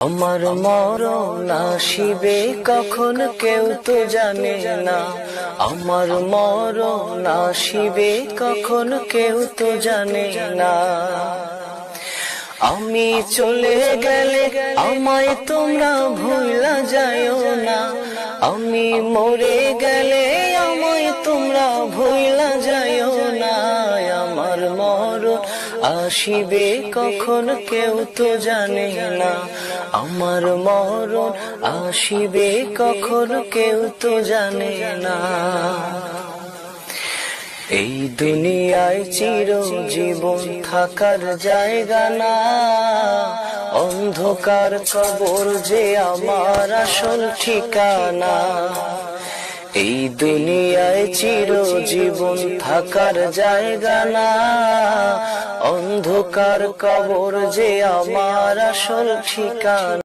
আমার মরণ আসিবে কখন কেউ তো জানে না, আমার মরণ আসিবে কখন কেউ তো জানে না। আমি চলে গেলে আমায় তোমরা ভুলা যায়ও না, আমি মরে গেলে আমায় তোমরা ভুলা যায়ও না। আমার মরণ আসিবে কখন কেউ তো জানে না, আমার মরণ আসিবে কখন কেউ তো জানে না। এই দুনিয়ায় চিরজীবন থাকার জায়গা না, অন্ধকার কবর যে আমার আসল ঠিকানা। এই দুনিয়ায় চিরজীবন থাকার জায়গা না, অন্ধকার কবর যে আমার আসল ঠিকানা।